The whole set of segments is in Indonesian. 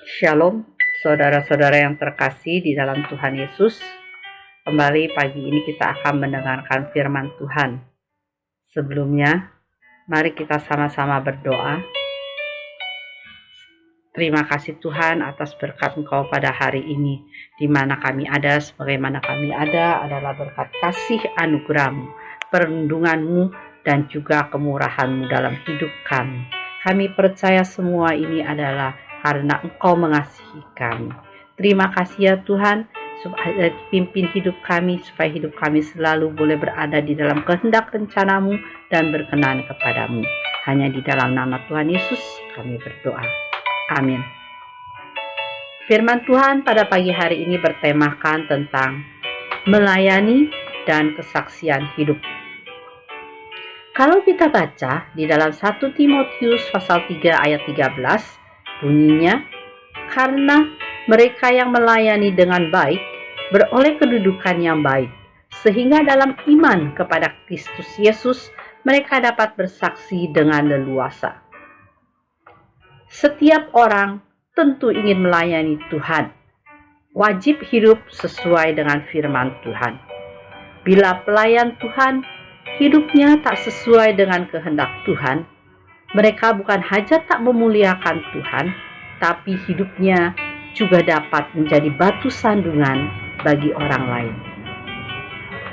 Shalom, saudara-saudara yang terkasih di dalam Tuhan Yesus. Kembali pagi ini kita akan mendengarkan firman Tuhan. Sebelumnya, mari kita sama-sama berdoa. Terima kasih Tuhan atas berkat Engkau pada hari ini. Di mana kami ada, sebagaimana kami ada adalah berkat kasih anugerah-Mu, perlindungan-Mu, dan juga kemurahan-Mu dalam hidup kami. Kami percaya semua ini adalah karena Engkau mengasihi kami. Terima kasih ya Tuhan, supaya pimpin hidup kami, supaya hidup kami selalu boleh berada di dalam kehendak rencana-Mu dan berkenan kepada-Mu. Hanya di dalam nama Tuhan Yesus kami berdoa. Amin. Firman Tuhan pada pagi hari ini bertemakan tentang melayani dan kesaksian hidup. Kalau kita baca di dalam 1 Timotius pasal 3 ayat 13, bunyinya, karena mereka yang melayani dengan baik beroleh kedudukan yang baik, sehingga dalam iman kepada Kristus Yesus mereka dapat bersaksi dengan leluasa. Setiap orang tentu ingin melayani Tuhan, wajib hidup sesuai dengan firman Tuhan. Bila pelayan Tuhan hidupnya tak sesuai dengan kehendak Tuhan, mereka bukan hanya tak memuliakan Tuhan, tapi hidupnya juga dapat menjadi batu sandungan bagi orang lain.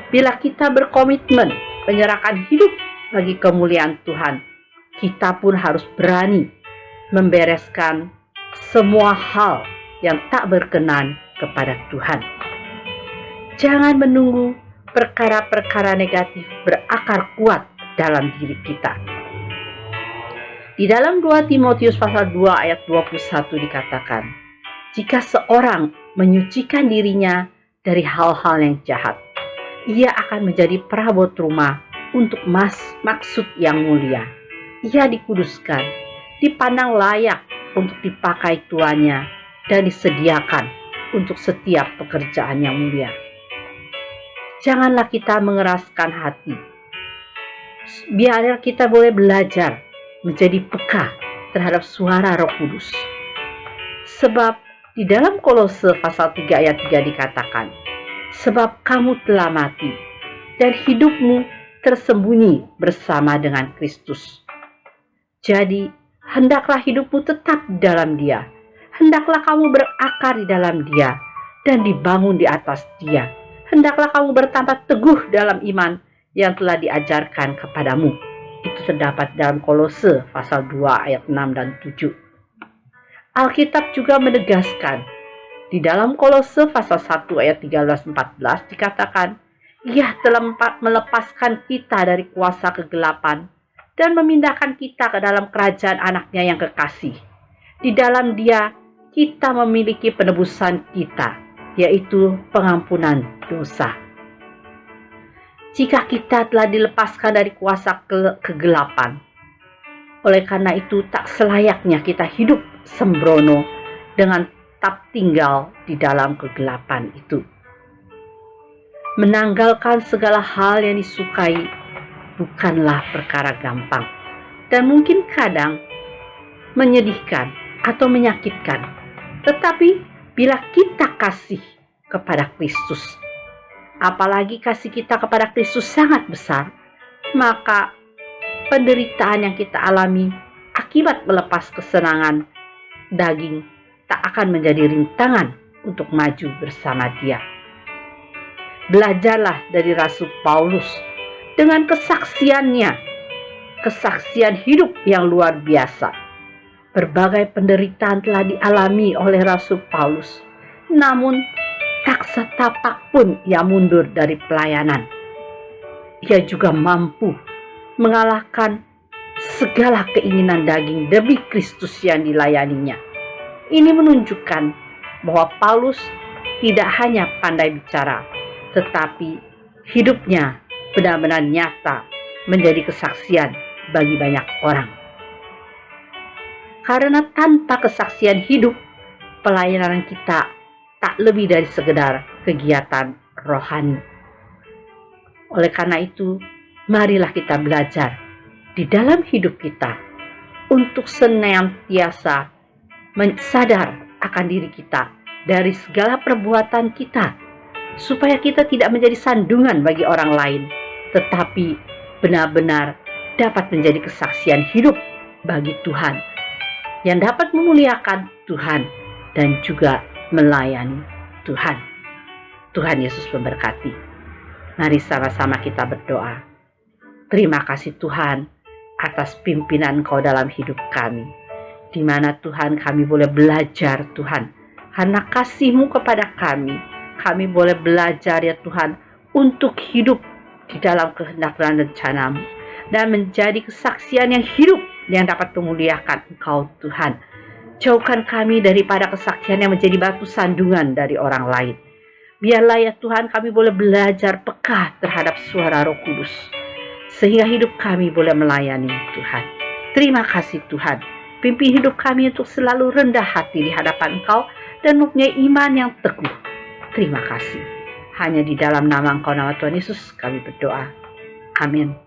Bila kita berkomitmen menyerahkan hidup bagi kemuliaan Tuhan, kita pun harus berani membereskan semua hal yang tak berkenan kepada Tuhan. Jangan menunggu perkara-perkara negatif berakar kuat dalam diri kita. Di dalam 2 Timotius pasal 2 ayat 21 dikatakan, jika seorang menyucikan dirinya dari hal-hal yang jahat, ia akan menjadi perabot rumah untuk maksud yang mulia. Ia dikuduskan, dipandang layak untuk dipakai tuannya, dan disediakan untuk setiap pekerjaan yang mulia. Janganlah kita mengeraskan hati. Biar kita boleh belajar menjadi peka terhadap suara Roh Kudus. Sebab di dalam Kolose pasal 3 ayat 3 dikatakan, sebab kamu telah mati dan hidupmu tersembunyi bersama dengan Kristus. Jadi, hendaklah hidupmu tetap di dalam Dia. Hendaklah kamu berakar di dalam Dia dan dibangun di atas Dia. Hendaklah kamu bertambah teguh dalam iman yang telah diajarkan kepadamu. Itu terdapat dalam Kolose pasal 2 ayat 6 dan 7. Alkitab juga menegaskan di dalam Kolose pasal 1 ayat 13-14 dikatakan, Ia telah melepaskan kita dari kuasa kegelapan dan memindahkan kita ke dalam kerajaan anaknya yang kekasih. Di dalam Dia kita memiliki penebusan kita, yaitu pengampunan dosa. Jika kita telah dilepaskan dari kuasa kegelapan, oleh karena itu tak selayaknya kita hidup sembrono dengan tetap tinggal di dalam kegelapan itu. Menanggalkan segala hal yang disukai bukanlah perkara gampang dan mungkin kadang menyedihkan atau menyakitkan. Tetapi bila kita kasih kepada Kristus, apalagi kasih kita kepada Kristus sangat besar, maka penderitaan yang kita alami akibat melepas kesenangan daging tak akan menjadi rintangan untuk maju bersama Dia. Belajarlah dari Rasul Paulus dengan kesaksiannya, kesaksian hidup yang luar biasa. Berbagai penderitaan telah dialami oleh Rasul Paulus, namun tak setapak pun ia mundur dari pelayanan. Ia juga mampu mengalahkan segala keinginan daging demi Kristus yang dilayaninya. Ini menunjukkan bahwa Paulus tidak hanya pandai bicara, tetapi hidupnya benar-benar nyata menjadi kesaksian bagi banyak orang. Karena tanpa kesaksian hidup, pelayanan kita tak lebih dari sekedar kegiatan rohani. Oleh karena itu, marilah kita belajar di dalam hidup kita untuk senantiasa sadar akan diri kita dari segala perbuatan kita, supaya kita tidak menjadi sandungan bagi orang lain, tetapi benar-benar dapat menjadi kesaksian hidup bagi Tuhan, yang dapat memuliakan Tuhan dan juga melayani Tuhan. Tuhan Yesus memberkati. Mari sama-sama kita berdoa. Terima kasih Tuhan atas pimpinan Engkau dalam hidup kami, di mana Tuhan kami boleh belajar Tuhan, karena kasih-Mu kepada kami boleh belajar ya Tuhan untuk hidup di dalam kehendak dan rencana-Mu, dan menjadi kesaksian yang hidup yang dapat memuliakan Engkau Tuhan. Jauhkan kami daripada kesaksian yang menjadi batu sandungan dari orang lain. Biarlah ya Tuhan kami boleh belajar peka terhadap suara Roh Kudus, sehingga hidup kami boleh melayani Tuhan. Terima kasih Tuhan. Pimpin hidup kami untuk selalu rendah hati di hadapan Engkau dan mempunyai iman yang teguh. Terima kasih. Hanya di dalam nama Engkau, nama Tuhan Yesus, kami berdoa. Amin.